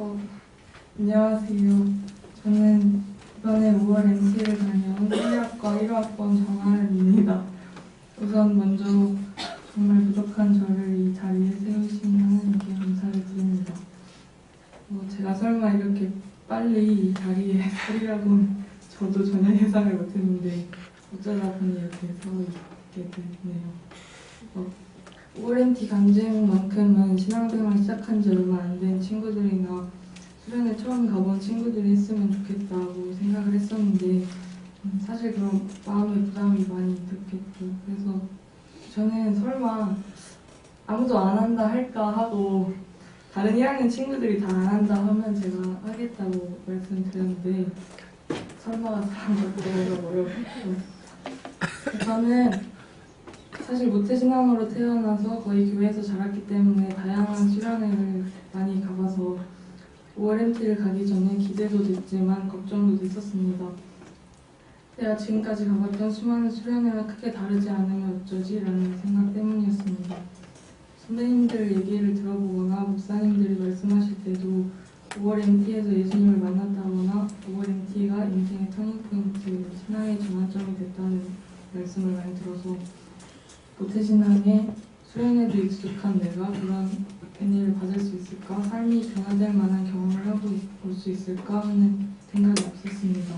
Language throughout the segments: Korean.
어, 안녕하세요. 저는 이번에 5월 MT를 다녀온 심리학과 1호학번 정하은입니다. 우선 먼저 정말 부족한 저를 이 자리에 세우신 하나님께 감사를 드립니다. 제가 설마 이렇게 빨리 이 자리에 서리라고는 저도 전혀 예상을 못했는데 어쩌다 보니 이렇게 서 있게 되네요. ORMT 간증만큼은 신앙생활 시작한 지 얼마 안 된 친구들이나 수련회 처음 가본 친구들이 했으면 좋겠다고 생각을 했었는데 사실 그런 마음의 부담이 많이 들겠죠. 그래서 저는 설마 아무도 안 한다 할까 하고 다른 1학년 친구들이 다 안 한다 하면 제가 하겠다고 말씀드렸는데 설마가 다한 것도 어렵고 저는 사실 모태신앙으로 태어나서 거의 교회에서 자랐기 때문에 다양한 수련회를 많이 가봐서 5월 MT를 가기 전에 기대도 됐지만 걱정도 됐었습니다. 내가 지금까지 가봤던 수많은 수련회와 크게 다르지 않으면 어쩌지? 라는 생각 때문이었습니다. 선배님들 얘기를 들어보거나 목사님들이 말씀하실 때도 5월 MT에서 예수님을 만났다거나 5월 MT가 인생의 터닝포인트, 신앙의 전환점이 됐다는 말씀을 많이 들어서 모태신앙에 수련회도 익숙한 내가 그런 은혜를 받을 수 있을까? 삶이 변화될 만한 경험을 하고 올 수 있을까? 하는 생각이 없었습니다.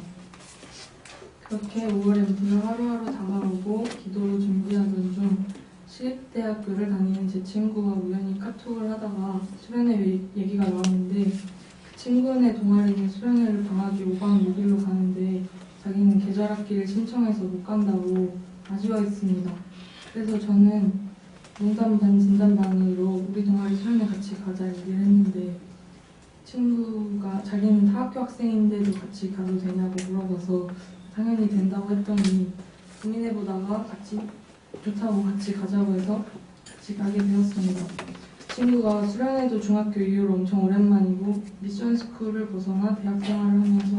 그렇게 5월 MT가 하루하루 다가오고 기도로 준비하던 중 시립대학교를 다니는 제 친구와 우연히 카톡을 하다가 수련회 얘기가 나왔는데 그 친구네 동아리는 수련회를 방학이 5박 6일로 가는데 자기는 계절학기를 신청해서 못 간다고 아쉬워했습니다. 그래서 저는 농담 반 진담 반으로 우리 동아리 수련회 같이 가자 얘기를 했는데 친구가 자기는 타학교 학생인데도 같이 가도 되냐고 물어봐서 당연히 된다고 했더니 고민해보다가 같이 좋다고 같이 가자고 해서 같이 가게 되었습니다. 그 친구가 수련회도 중학교 이후로 엄청 오랜만이고 미션 스쿨을 벗어나 대학 생활을 하면서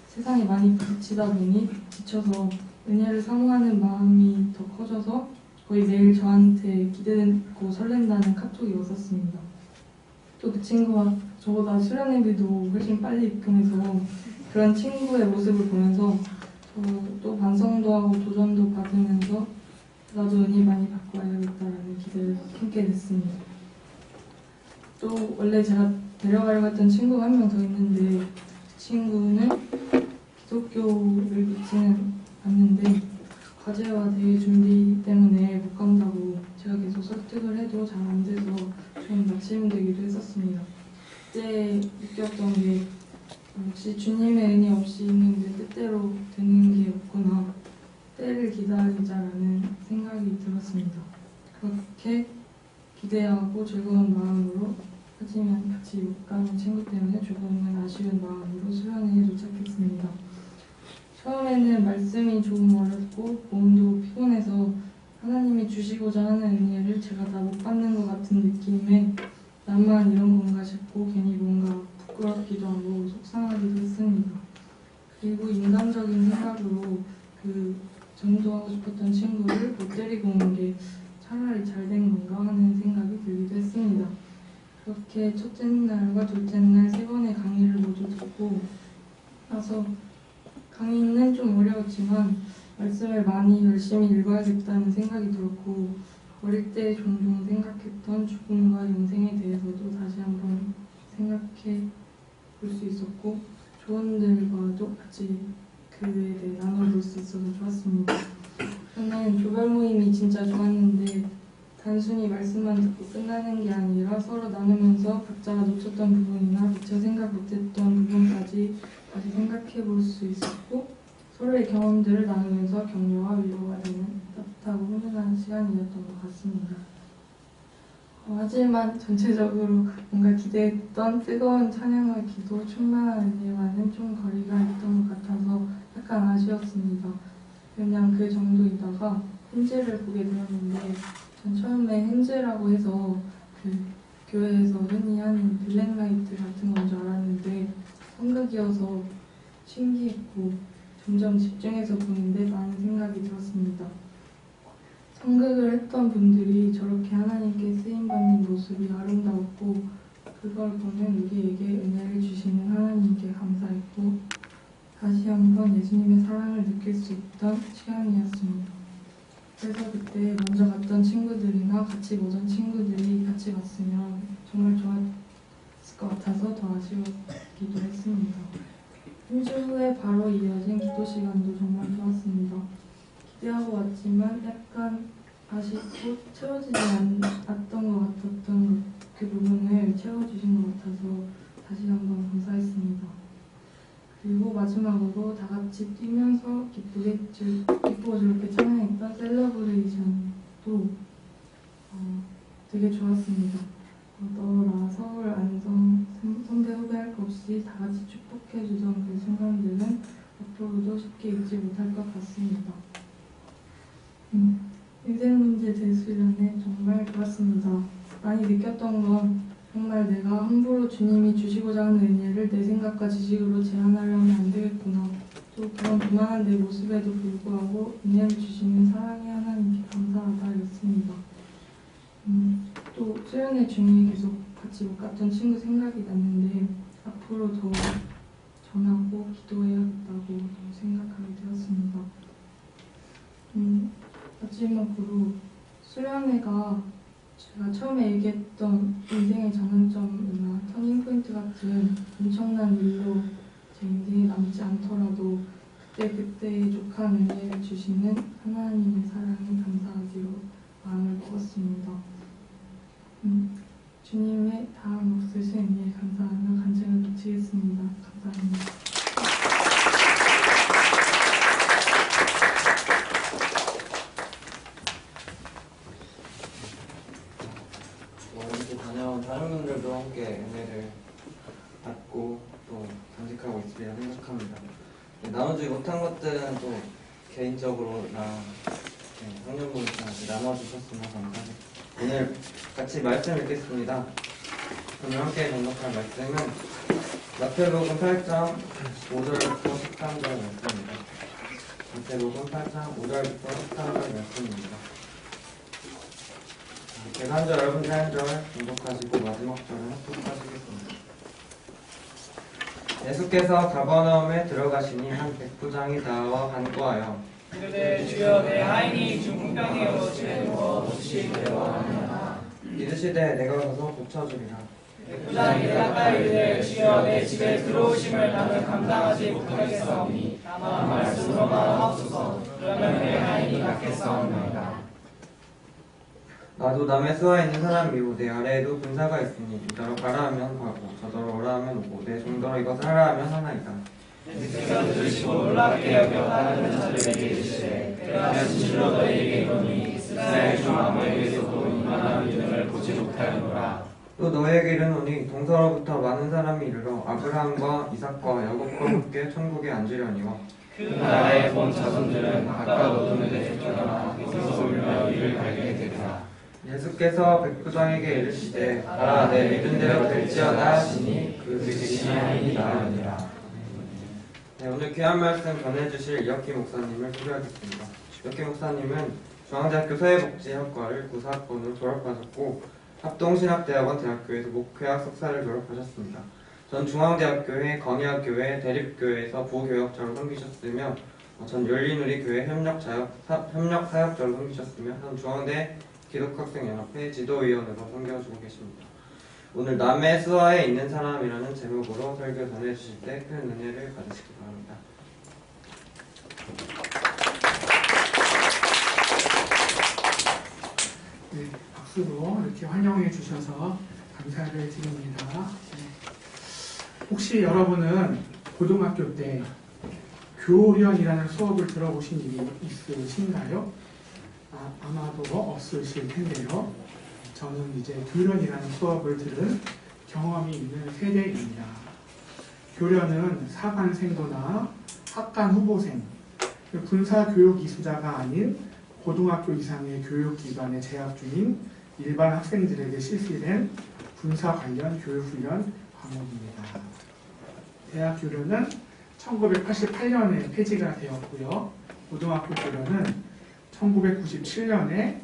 세상에 많이 부딪히다 보니 지쳐서 은혜를 사모하는 마음이 더 커져서 거의 매일 저한테 기대되고 설렌다는 카톡이 왔었습니다. 또 그 친구가 저보다 수련회비도 훨씬 빨리 입금해서 그런 친구의 모습을 보면서 또 반성도 하고 도전도 받으면서 나도 은혜 많이 받고 와야겠다라는 기대를 품게 됐습니다. 또 원래 제가 데려가려고 했던 친구가 한 명 더 있는데 그 친구는 기독교를 믿지는 않는데 과제와 대회 준비 때문에 못 간다고 제가 계속 설득을 해도 잘 안 돼서 좀 낙심되기도 했었습니다. 그때 느꼈던 게 역시 주님의 은혜 없이 있는 게 뜻대로 되는 게 없구나, 때를 기다리자라는 생각이 들었습니다. 그렇게 기대하고 즐거운 마음으로 하지만 같이 못 가는 친구 때문에 조금은 아쉬운 마음으로 수련회에 도착했습니다. 처음에는 말씀이 조금 어렵고 몸도 피곤해서 하나님이 주시고자 하는 은혜를 제가 다 못 받는 것 같은 느낌에 나만 이런 건가 싶고 괜히 뭔가 부끄럽기도 하고 속상하기도 했습니다. 그리고 인간적인 생각으로 그 전도하고 싶었던 친구를 못 데리고 온 게 차라리 잘 된 건가 하는 생각이 들기도 했습니다. 그렇게 첫째 날과 둘째 날 3번의 강의를 모두 듣고 나서 강의는 좀 어려웠지만 말씀을 많이 열심히 읽어야겠다는 생각이 들었고 어릴 때 종종 생각했던 죽음과 영생에 대해서도 다시 한번 생각해 볼 수 있었고 조원들과도 같이 그에 대해 나눠볼 수 있어서 좋았습니다. 저는 조별 모임이 진짜 좋았는데 단순히 말씀만 듣고 끝나는 게 아니라 서로 나누면서 각자가 놓쳤던 부분이나 미처 생각 못했던 부분까지 다시 생각해 볼 수 있었고 서로의 경험들을 나누면서 격려와 위로가 되는 따뜻하고 훈훈한 시간이었던 것 같습니다. 하지만 전체적으로 뭔가 기대했던 뜨거운 찬양과 기도, 충만한 은혜와는 좀 거리가 있던 것 같아서 약간 아쉬웠습니다. 그냥 그 정도이다가 hen즈를 보게 되었는데 전 처음에 hen즈라고 해서 그 교회에서 흔히 하는 블랙라이트 같은 건 줄 알았는데 성극이어서 신기했고 점점 집중해서 보는데 많은 생각이 들었습니다. 성극을 했던 분들이 저렇게 하나님께 쓰임받는 모습이 아름다웠고 그걸 보는 우리에게 은혜를 주시는 하나님께 감사했고 다시 한번 예수님의 사랑을 느낄 수 있던 시간이었습니다. 그래서 그때 먼저 갔던 친구들이나 같이 보던 친구들이 같이 갔으면 정말 좋았을 것 같아서 더 아쉬웠기도 했습니다. 1주 후에 바로 이어진 기도 시간도 정말 좋았습니다. 기대하고 왔지만 약간 아쉽고 채워지지 않았던 것 같았던 그 부분을 채워주신 것 같아서 다시 한번 감사했습니다. 그리고 마지막으로 다 같이 뛰면서 기쁘고 즐겁게 찬양했던 셀러브레이션도 되게 좋았습니다. 너라 서울 안성 선배 후배할 것 없이 다 같이 축복해주던 그 순간들은 앞으로도 쉽게 잊지 못할 것 같습니다. 인생 문제 대수련회 정말 좋았습니다. 많이 느꼈던 건 정말 내가 함부로 주님이 주시고자 하는 은혜를 내 생각과 지식으로 제한하려면 안 되겠구나. 또 그런 무난한 내 모습에도 불구하고 은혜를 주시는 사랑의 하나님께 감사하다였습니다. 또 수련회 중에 계속 같이 못 갔던 친구 생각이 났는데 앞으로 더 전하고 기도해야겠다고 생각하게 되었습니다. 마지막으로 수련회가 제가 처음에 얘기했던 인생의 전환점이나 터닝포인트 같은 엄청난 일로 제 인생에 남지 않더라도 그때그때의 족한 은혜를 주시는 하나님의 사랑에 감사하기로 마음을 먹었습니다. 주님의 다음 없으신 은혜에 감사하며 간증을 마치겠습니다. 감사합니다. 이렇게 다녀온 다른 분들도 함께 은혜를 받고 또 간직하고 있으리라 생각합니다. 나누지 못한 것들은 또 개인적으로나 성령분들한테 나눠주셨으면 감사합니다. 오늘 같이 말씀 읽겠습니다. 오늘 함께 낭독할 말씀은 마태복음 8장 5절부터 13절 말씀입니다. 마태복음 8장 5절부터 13절 말씀입니다. 제가 한 절, 여러분이 한 절 낭독하시고 마지막 절은 합독하시겠습니다. 예수께서 가버나움에 들어가시니 한 백부장이 나와 간구하여 이르되 주여 내 하인이 중풍병에 오시에 누워 묻히 괴로워하느냐. 이르시되 내가 가서 고쳐주리라. 백부장이 대답하여 이르되 주여 내 집에 들어오심을 나는 감당하지 못하겠사오니 다만 말씀으로만 하옵소서. 그러면 내 하인이 낫겠사옵나이다. 나도 남의 수하에 있는 사람이고 내 아래에도 군사가 있으니 이더러 가라 하면 가고 저더러 오라 하면 오고 내 종더러 이것을 하라 하면 하나이다. 예수께서 들으시고 놀랍게 여겨 다른 자들에게 이르시되 내가 진실로 너희에게 이르노니 이스라엘 중 아무에게서도 이만한 믿음을 보지 못하였노라. 또 너희에게 이르노니 동서로부터 많은 사람이 이르러 아브라함과 이삭과 야곱과 함께 천국에 앉으려니와 그 나라에 본 자손들은 각각 어둠에 쫓겨나 거기서 울며 이를 갈게 되리라. 예수께서 백부장에게 이르시되 가라 내 믿은 대로 될지어다 하시니 그 즉시 하인이 나으니라. 네, 오늘 귀한 말씀 전해주실 이혁기 목사님을 소개하겠습니다. 이혁기 목사님은 중앙대학교 사회복지학과를 94학번으로 졸업하셨고 합동신학대학원 대학교에서 목회학 석사를 졸업하셨습니다. 전 중앙대학교회, 건의학교회, 대립교회에서 부교역자로 섬기셨으며 전 열린우리교회 협력사역자로 섬기셨으며 현 중앙대 기독학생연합회 지도위원으로 섬겨주고 계십니다. 오늘 남의 수하에 있는 사람이라는 제목으로 설교 전해주실 때 큰 은혜를 받으시기 바랍니다. 네, 박수로 이렇게 환영해 주셔서 감사를 드립니다. 네. 혹시 여러분은 고등학교 때 교련이라는 수업을 들어보신 일이 있으신가요? 아마도 없으실 텐데요. 저는 이제 교련이라는 수업을 들은 경험이 있는 세대입니다. 교련은 사관생도나 학관 후보생, 군사교육 이수자가 아닌 고등학교 이상의 교육기관에 재학 중인 일반 학생들에게 실시된 군사 관련 교육훈련 과목입니다. 대학 교련은 1988년에 폐지가 되었고요. 고등학교 교련은 1997년에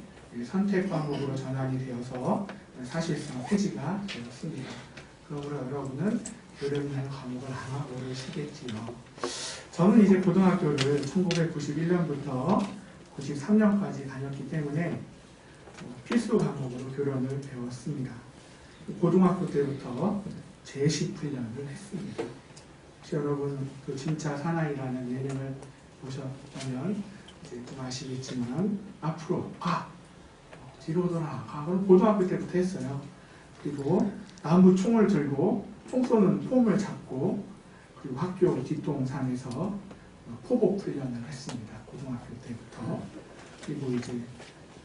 선택 과목으로 전환이 되어서 사실상 폐지가 되었습니다. 그러므로 여러분은 교련이라는 과목을 아마 모르시겠지요. 저는 이제 고등학교를 1991년부터 93년까지 다녔기 때문에 필수 과목으로 교련을 배웠습니다. 고등학교 때부터 제시훈련을 했습니다. 혹시 여러분 그 진짜 사나이라는 예능을 보셨다면 이제 좀 아시겠지만 앞으로 가! 뒤로 돌아가! 그럼 고등학교 때부터 했어요. 그리고 나무 총을 들고 총 쏘는 폼을 잡고 그리고 학교 뒷동산에서 포복 훈련을 했습니다. 고등학교 때부터. 그리고 이제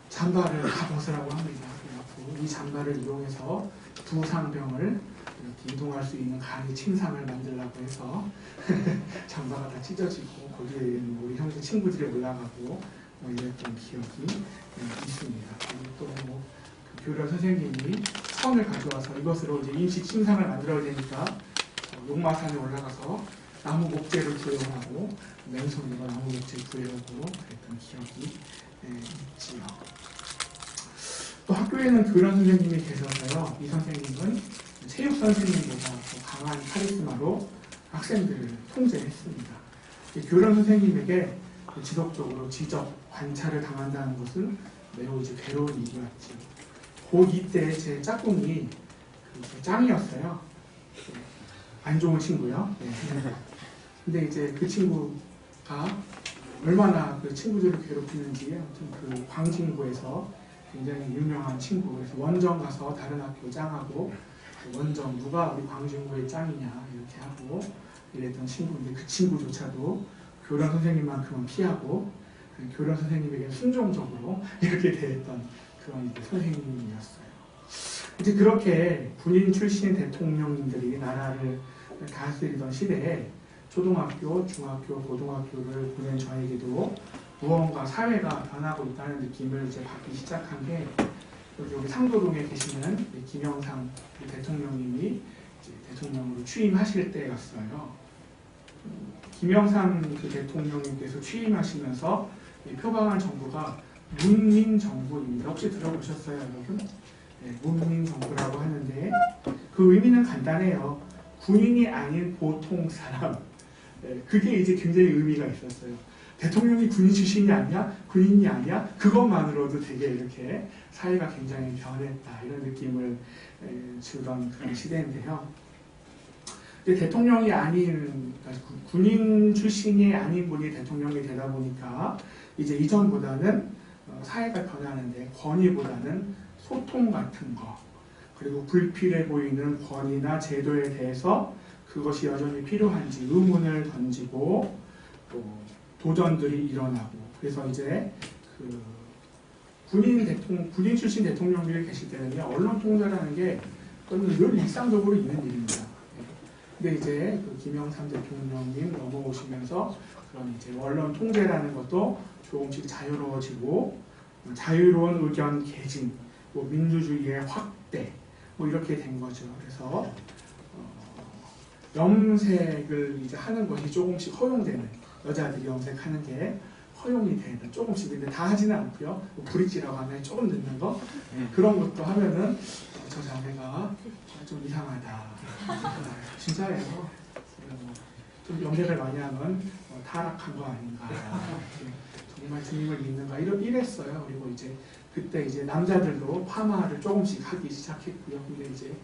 잠바를 다 벗으라고 합니다. 그래갖고 이 잠바를 이용해서 부상병을 이렇게 이동할 수 있는 간이 침상을 만들라고 해서 잠바가 다 찢어지고 거기에 우리 형제 친구들이 올라가고 이랬던 기억이 있습니다. 그리고 또 그 교련 선생님이 선을 가져와서 이것으로 이제 임시 침상을 만들어야 되니까 용마산에 올라가서 나무 목재를 구해오고 맨손으로 나무 목재 구해오고 그랬던 기억이 있지요. 또 학교에는 교련 선생님이 계셔서요. 이 선생님은 체육 선생님보다 더 강한 카리스마로 학생들을 통제했습니다. 교련 선생님에게 지속적으로 지적, 관찰을 당한다는 것은 매우 이제 괴로운 일이었죠. 고2 때 제 짝꿍이 제 짱이었어요. 안 좋은 친구요. 네. 근데 이제 그 친구가 얼마나 그 친구들을 괴롭히는지 아무튼 그 광진구에서 굉장히 유명한 친구. 그래서 원정 가서 다른 학교 짱하고 원정 누가 우리 광진구의 짱이냐 이렇게 하고 이랬던 친구인데 그 친구조차도 교련 선생님만큼은 피하고 교련 선생님에게 순종적으로 이렇게 대했던 그런 이제 선생님이었어요. 이제 그렇게 군인 출신 대통령님들이 나라를 다스리던 시대에 초등학교, 중학교, 고등학교를 보낸 저에게도 무언가 사회가 변하고 있다는 느낌을 이제 받기 시작한 게 여기 상도동에 계시는 김영삼 대통령님이 이제 대통령으로 취임하실 때였어요. 김영삼 그 대통령님께서 취임하시면서 표방한 정부가 문민정부입니다. 혹시 들어보셨어요, 여러분? 네, 문민정부라고 하는데 그 의미는 간단해요. 군인이 아닌 보통 사람. 네, 그게 이제 굉장히 의미가 있었어요. 대통령이 군인 출신이 아니야? 군인이 아니야? 그것만으로도 되게 이렇게 사회가 굉장히 변했다. 이런 느낌을 주던 그런 시대인데요. 대통령이 아닌, 군인 출신이 아닌 분이 대통령이 되다 보니까 이제 이전보다는 사회가 변하는데 권위보다는 소통 같은 거 그리고 불필요해 보이는 권위나 제도에 대해서 그것이 여전히 필요한지 의문을 던지고 또 도전들이 일어나고 그래서 이제 그 군인 출신 대통령들이 계실 때는요 언론 통제라는 게 늘 일상적으로 있는 일입니다. 근데 이제 그 김영삼 대통령님 넘어오시면서 그런 이제 언론 통제라는 것도 조금씩 자유로워지고 자유로운 의견 개진, 뭐 민주주의의 확대, 뭐 이렇게 된 거죠. 그래서 염색을 이제 하는 것이 조금씩 허용되는 여자들이 염색하는 게 허용이 되는 조금씩 근데 다 하지는 않고요. 뭐 브릿지라고 하면 조금 넣는 거 그런 것도 하면은 저 자매가 좀 이상하다. 진짜예요. 좀 염색을 많이 하면 타락한 거 아닌가. 정말 주님을 믿는가 이랬어요. 그리고 이제 그때 이제 남자들도 파마를 조금씩 하기 시작했고요. 근데 이제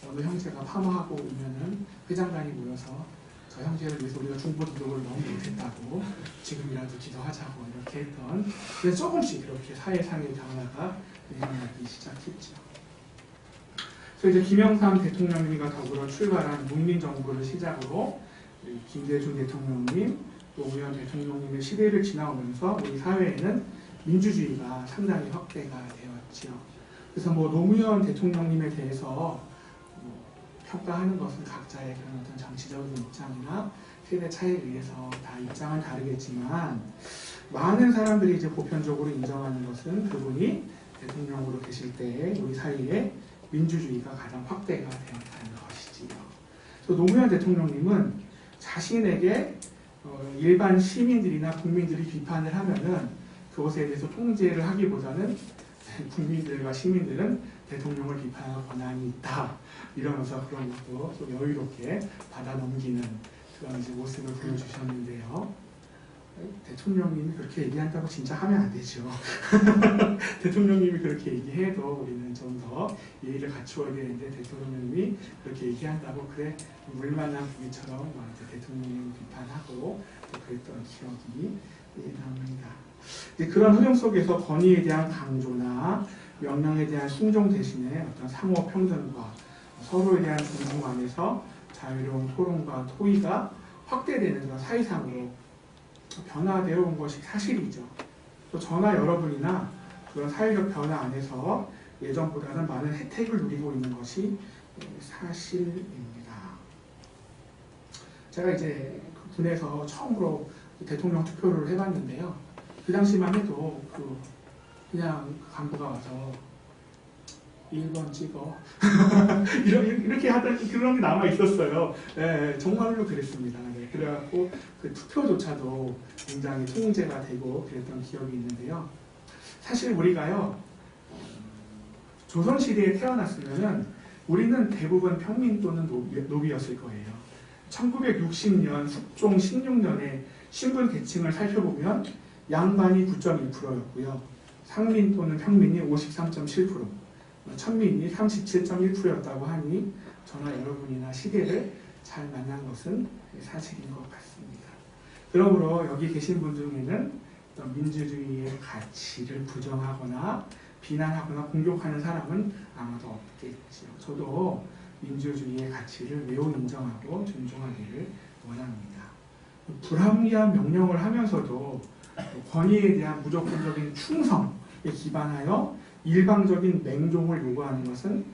어느 형제가 파마하고 오면은 회장단이 모여서 저 형제를 위해서 우리가 중보기도를 너무 못했다고 지금이라도 기도하자고 이렇게 했던 그래서 조금씩 이렇게 사회상의 변화가 일어나기 시작했죠. 그래서 이제 김영삼 대통령님과 더불어 출발한 문민정부를 시작으로 김대중 대통령님 또 노무현 대통령님의 시대를 지나오면서 우리 사회에는 민주주의가 상당히 확대가 되었지요. 그래서 뭐 노무현 대통령님에 대해서 평가하는 것은 각자의 그런 어떤 정치적인 입장이나 세대 차이에 의해서 다 입장은 다르겠지만 많은 사람들이 이제 보편적으로 인정하는 것은 그분이 대통령으로 계실 때 우리 사이에 민주주의가 가장 확대가 되었다는 것이지요. 그래서 노무현 대통령님은 자신에게 일반 시민들이나 국민들이 비판을 하면은 그것에 대해서 통제를 하기보다는 국민들과 시민들은 대통령을 비판할 권한이 있다. 이러면서 그런 것도 좀 여유롭게 받아 넘기는 그런 이제 모습을 보여주셨는데요. 대통령님이 그렇게 얘기한다고 진짜 하면 안 되죠. 대통령님이 그렇게 얘기해도 우리는 좀 더 예의를 갖추어야 되는데 대통령님이 그렇게 얘기한다고 그래 물만난 부위처럼 막 대통령님 비판하고 그랬던 기억이 납니다. 그런 흐름 속에서 권위에 대한 강조나 명령에 대한 순종 대신에 어떤 상호 평등과 서로에 대한 존중 안에서 자유로운 토론과 토의가 확대되는 그런 사회상으로 변화되어 온 것이 사실이죠. 또 저나 여러분이나 그런 사회적 변화 안에서 예전보다는 많은 혜택을 누리고 있는 것이 사실입니다. 제가 이제 군에서 처음으로 대통령 투표를 해봤는데요. 그 당시만 해도 그냥 간부가 와서 1번 찍어 이렇게 하던 그런 게 남아 있었어요. 네, 정말로 그랬습니다. 네, 그래갖고 그 투표조차도 굉장히 통제가 되고 그랬던 기억이 있는데요. 사실 우리가요 조선시대에 태어났으면은 우리는 대부분 평민 또는 노비였을 거예요. 1960년 숙종 16년에 신분 계층을 살펴보면 양반이 9.1%였고요. 상민 또는 평민이 53.7%, 천민이 37.1%였다고 하니 저나 여러분이나 시대를 잘 만난 것은 사실인 것 같습니다. 그러므로 여기 계신 분 중에는 어떤 민주주의의 가치를 부정하거나 비난하거나 공격하는 사람은 아마도 없겠죠. 저도 민주주의의 가치를 매우 인정하고 존중하기를 원합니다. 불합리한 명령을 하면서도 권위에 대한 무조건적인 충성에 기반하여 일방적인 맹종을 요구하는 것은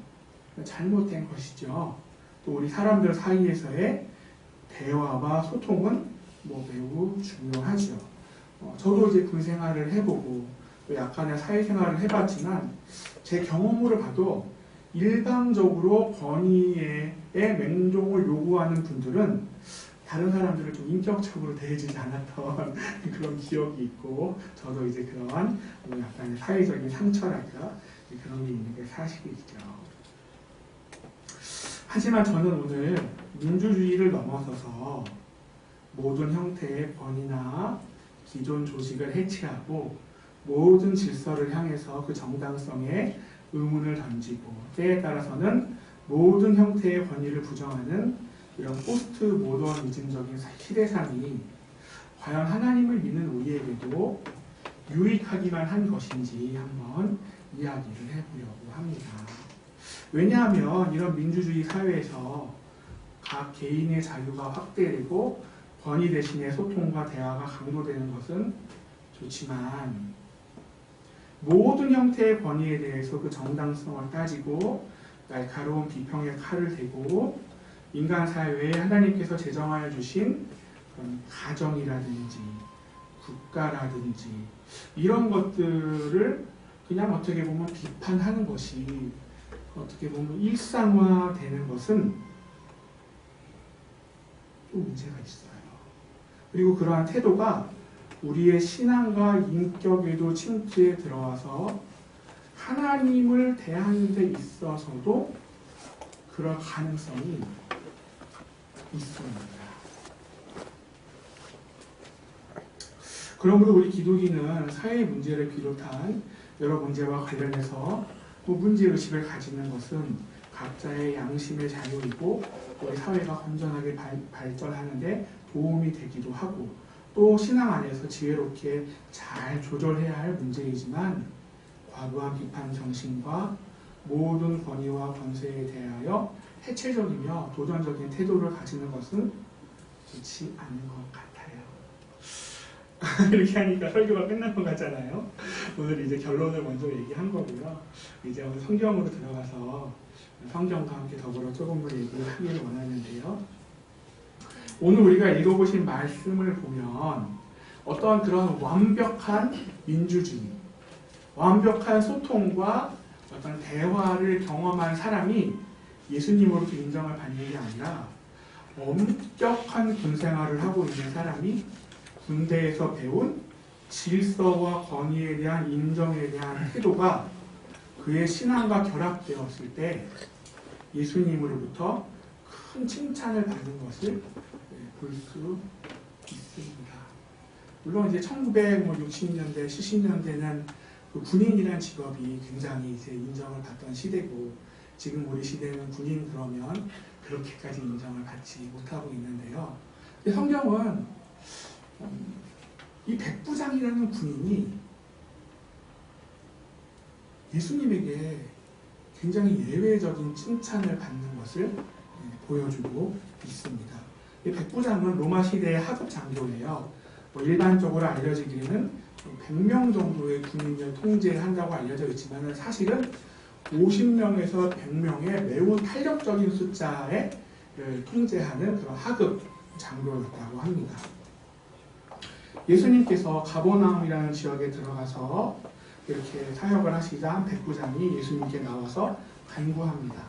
잘못된 것이죠. 또 우리 사람들 사이에서의 대화와 소통은 매우 중요하죠. 저도 이제 군 생활을 해보고 또 약간의 사회생활을 해봤지만 제 경험으로 봐도 일방적으로 권위의 맹종을 요구하는 분들은 다른 사람들을 좀 인격적으로 대해주지 않았던 그런 기억이 있고 저도 이제 그런 약간의 사회적인 상처랄까 그런 게 있는 게 사실이죠. 하지만 저는 오늘 민주주의를 넘어서서 모든 형태의 권위나 기존 조직을 해체하고 모든 질서를 향해서 그 정당성에 의문을 던지고 때에 따라서는 모든 형태의 권위를 부정하는 이런 포스트 모더니즘적인 시대상이 과연 하나님을 믿는 우리에게도 유익하기만 한 것인지 한번 이야기를 해보려고 합니다. 왜냐하면 이런 민주주의 사회에서 각 개인의 자유가 확대되고 권위 대신에 소통과 대화가 강조되는 것은 좋지만 모든 형태의 권위에 대해서 그 정당성을 따지고 날카로운 비평의 칼을 대고 인간 사회에 하나님께서 제정하여 주신 그런 가정이라든지 국가라든지 이런 것들을 그냥 어떻게 보면 비판하는 것이 어떻게 보면 일상화되는 것은 좀 문제가 있어요. 그리고 그러한 태도가 우리의 신앙과 인격에도 침투에 들어와서 하나님을 대하는 데 있어서도 그럴 가능성이 있습니다. 그러므로 우리 기독인은 사회 문제를 비롯한 여러 문제와 관련해서 문제의식을 가지는 것은 각자의 양심의 자유이고 우리 사회가 건전하게 발전하는데 도움이 되기도 하고 또 신앙 안에서 지혜롭게 잘 조절해야 할 문제이지만 과도한 비판 정신과 모든 권위와 권세에 대하여 해체적이며 도전적인 태도를 가지는 것은 좋지 않은 것 같아요. 이렇게 하니까 설교가 끝난 것 같잖아요. 오늘 이제 결론을 먼저 얘기한 거고요. 이제 오늘 성경으로 들어가서 성경과 함께 더불어 조금 더 얘기를 하기를 원하는데요. 오늘 우리가 읽어보신 말씀을 보면 어떤 그런 완벽한 민주주의, 완벽한 소통과 어떤 대화를 경험한 사람이 예수님으로부터 인정을 받는 게 아니라 엄격한 군생활을 하고 있는 사람이 군대에서 배운 질서와 권위에 대한 인정에 대한 태도가 그의 신앙과 결합되었을 때 예수님으로부터 큰 칭찬을 받는 것을 볼 수 있습니다. 물론 이제 1960년대, 70년대는 그 군인이라는 직업이 굉장히 이제 인정을 받던 시대고, 지금 우리 시대는 군인 그러면 그렇게까지 인정을 받지 못하고 있는데요. 근데 성경은 이 백부장이라는 군인이 예수님에게 굉장히 예외적인 칭찬을 받는 것을 보여주고 있습니다. 이 백부장은 로마 시대의 하급 장교예요. 일반적으로 알려지기는 100명 정도의 군인을 통제한다고 알려져 있지만 사실은 50명에서 100명의 매우 탄력적인 숫자에 통제하는 그런 하급 장교였다고 합니다. 예수님께서 가버나움이라는 지역에 들어가서 이렇게 사역을 하시자 백부장이 예수님께 나와서 간구합니다.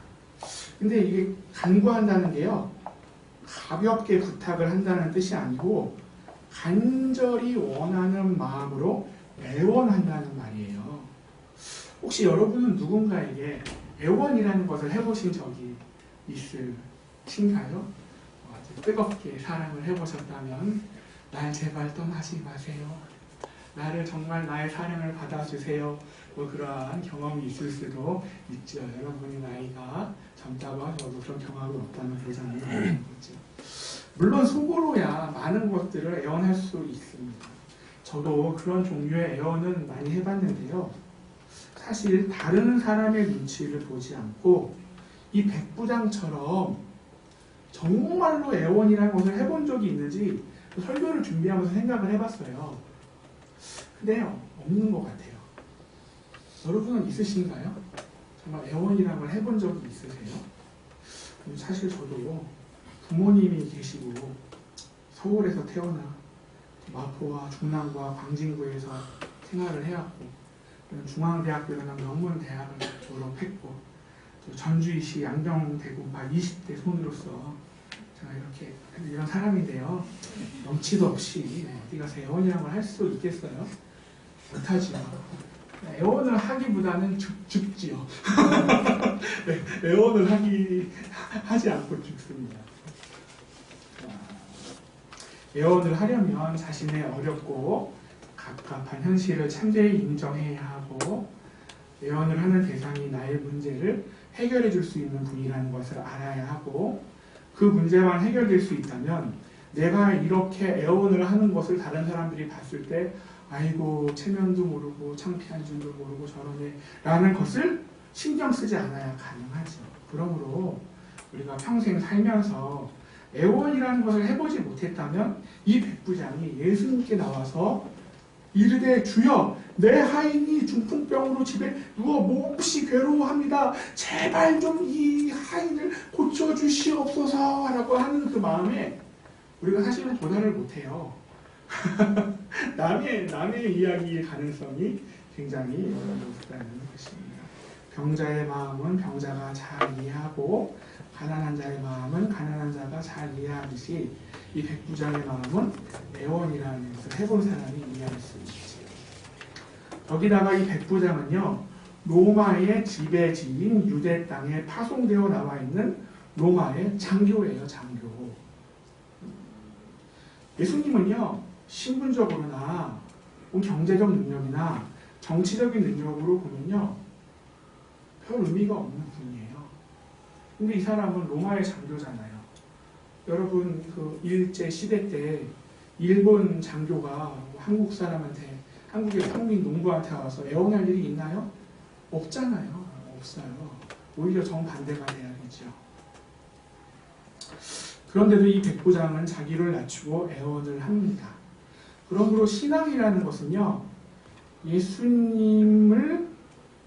근데 이게 간구한다는 게요, 가볍게 부탁을 한다는 뜻이 아니고 간절히 원하는 마음으로 애원한다는 말이에요. 혹시 여러분은 누군가에게 애원이라는 것을 해보신 적이 있으신가요? 아주 뜨겁게 사랑을 해보셨다면 날 제발 떠나지 마세요. 나를 정말 나의 사랑을 받아주세요. 그러한 경험이 있을 수도 있죠. 여러분이 나이가 젊다고 하셔도 그런 경험이 없다는 보장은 없는 거죠. 물론 속으로야 많은 것들을 애원할 수 있습니다. 저도 그런 종류의 애원은 많이 해봤는데요. 사실 다른 사람의 눈치를 보지 않고 이 백부장처럼 정말로 애원이라는 것을 해본 적이 있는지 설교를 준비하면서 생각을 해봤어요. 근데요, 없는 것 같아요. 여러분은 있으신가요? 정말 애원이라는 걸 해본 적이 있으세요? 사실 저도 부모님이 계시고 서울에서 태어나 마포와 중남구와 광진구에서 생활을 해왔고, 중앙대학교나 명문대학을 졸업했고, 또 전주이시 양정대군파 20대 손으로서 제가 이렇게 이런 사람인데요, 넘치도 없이 어디 가서 애원이라는 걸 할 수 있겠어요? 못하지요. 애원을 하기보다는 죽지요. 애원을 하지 않고 죽습니다. 애원을 하려면 자신의 어렵고 갑갑한 현실을 참되이 인정해야 하고, 애원을 하는 대상이 나의 문제를 해결해 줄 수 있는 분이라는 것을 알아야 하고, 그 문제만 해결될 수 있다면 내가 이렇게 애원을 하는 것을 다른 사람들이 봤을 때 아이고 체면도 모르고 창피한 줄도 모르고 저러네 라는 것을 신경 쓰지 않아야 가능하죠. 그러므로 우리가 평생 살면서 애원이라는 것을 해보지 못했다면 이 백부장이 예수님께 나와서 이르되 주여 내 하인이 중풍병으로 집에 누워 몹시 괴로워합니다. 제발 좀 이 하인을 고쳐주시옵소서 라고 하는 그 마음에 우리가 사실은 도달을 못해요. 남의 이야기의 가능성이 굉장히 높다는 것입니다. 병자의 마음은 병자가 잘 이해하고 가난한 자의 마음은 가난한 자가 잘 이해하듯이 이 백부장의 마음은 애원이라는 것을 해본 사람이 이해할 수 있지. 여기다가 이 백부장은요, 로마의 지배지인 유대 땅에 파송되어 나와 있는 로마의 장교예요, 장교. 예수님은요, 신분적으로나 경제적 능력이나 정치적인 능력으로 보면요, 별 의미가 없는 분이에요. 근데 이 사람은 로마의 장교잖아요. 여러분, 그 일제 시대 때 일본 장교가 한국 사람한테, 한국의 평민 농부한테 와서 애원할 일이 있나요? 없잖아요. 없어요. 오히려 정반대가 돼야겠죠. 그런데도 이 백부장은 자기를 낮추고 애원을 합니다. 그러므로 신앙이라는 것은요, 예수님을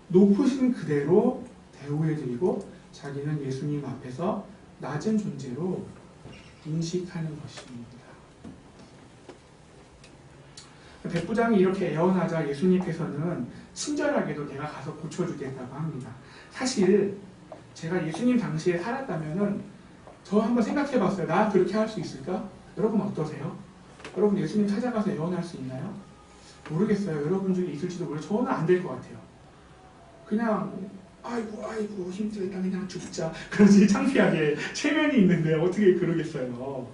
높으신 그대로 대우해드리고 자기는 예수님 앞에서 낮은 존재로 인식하는 것입니다. 백부장이 이렇게 애원하자 예수님께서는 친절하게도 내가 가서 고쳐주겠다고 합니다. 사실 제가 예수님 당시에 살았다면은 저 한번 생각해봤어요. 나 그렇게 할 수 있을까? 여러분 어떠세요? 여러분 예수님 찾아가서 애원할 수 있나요? 모르겠어요. 여러분 중에 있을지도 모르겠어요. 저는 안 될 것 같아요. 그냥 아이고 힘들다 그냥 죽자 그러지 창피하게 체면이 있는데 어떻게 그러겠어요.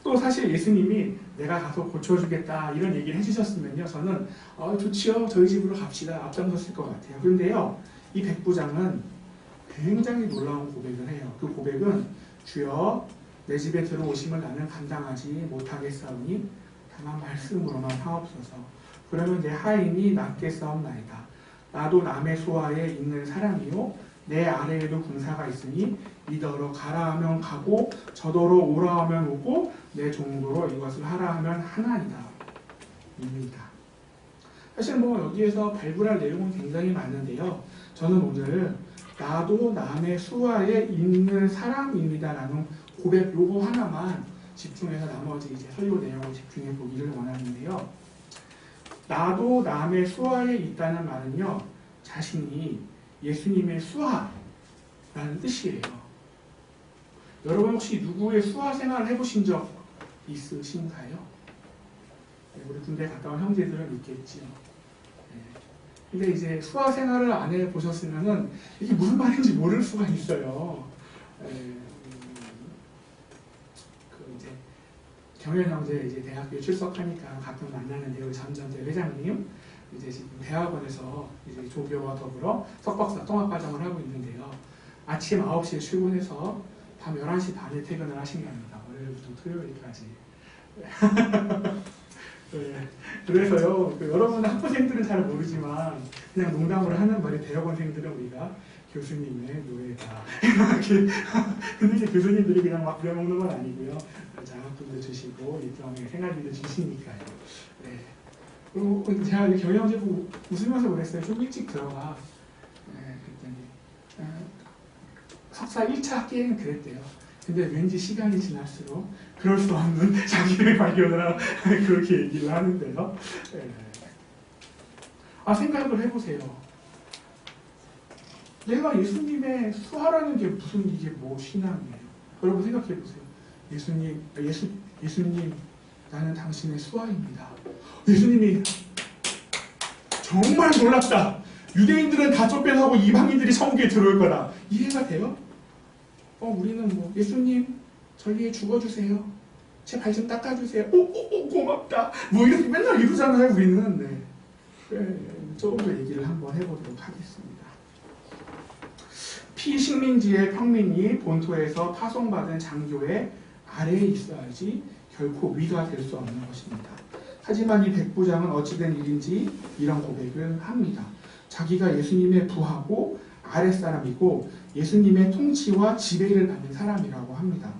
또 사실 예수님이 내가 가서 고쳐주겠다 이런 얘기를 해주셨으면요 저는 좋지요 저희 집으로 갑시다 앞장섰을 것 같아요. 그런데요 이 백부장은 굉장히 놀라운 고백을 해요. 그 고백은 주여 내 집에 들어오심을 나는 감당하지 못하겠사오니 다만 말씀으로만 하옵소서. 그러면 내 하인이 낫겠사옵나이다. 나도 남의 수하에 있는 사람이요 내 아래에도 군사가 있으니 이더러 가라 하면 가고 저더러 오라 하면 오고 내 종도로 이것을 하라 하면 하나이다. 입니다. 사실 여기에서 발굴할 내용은 굉장히 많은데요. 저는 오늘 나도 남의 수하에 있는 사람입니다라는 고백 요거 하나만 집중해서 나머지 이제 설교 내용을 집중해 보기를 원하는데요. 나도 남의 수하에 있다는 말은요. 자신이 예수님의 수하라는 뜻이에요. 여러분 혹시 누구의 수하 생활을 해보신 적 있으신가요? 우리 군대 갔다 온 형제들은 있겠지요. 근데 이제 수하 생활을 안 해보셨으면은 이게 무슨 말인지 모를 수가 있어요. 이제 경현 형제 이제 대학교에 출석하니까 가끔 만나는데 우리 전전대 회장님 이제 지금 대학원에서 이제 조교와 더불어 석박사 통합과정을 하고 있는데요. 아침 9시에 출근해서 밤 11시 반에 퇴근을 하신답니다. 월요일부터 토요일까지. 네. 그래서요, 여러분 학부생들은 잘 모르지만 그냥 농담으로 하는 말이 대학원생들은 우리가 교수님의 노예다. 이렇게. 근데 이제 교수님들이 그냥 막 부려먹는 건 아니고요. 장학금도 주시고 일정의 생활비도 주시니까요. 네. 그리고 제가 경영제 보고 웃으면서 그랬어요. 좀 일찍 들어가. 네, 그랬더니 석사 1차 학기에는 그랬대요. 근데 왠지 시간이 지날수록 그럴 수 없는 자기를 발견하라 그렇게 얘기를 하는데요. 생각을 해보세요. 내가 예수님의 수하라는 게 무슨 이게 신앙이에요? 여러분 생각해보세요. 예수님 나는 당신의 수하입니다. 예수님이 정말 놀랍다. 유대인들은 다 쫓겨나고 이방인들이 천국에 들어올 거다. 이해가 돼요? 우리는 예수님 저희 위해 죽어주세요. 제 발 좀 닦아주세요. 고맙다. 이렇게 맨날 이러잖아요, 우리는. 네. 조금 더 얘기를 한번 해보도록 하겠습니다. 피식민지의 평민이 본토에서 파송받은 장교의 아래에 있어야지 결코 위가 될 수 없는 것입니다. 하지만 이 백부장은 어찌된 일인지 이런 고백을 합니다. 자기가 예수님의 부하고 아랫사람이고 예수님의 통치와 지배를 받는 사람이라고 합니다.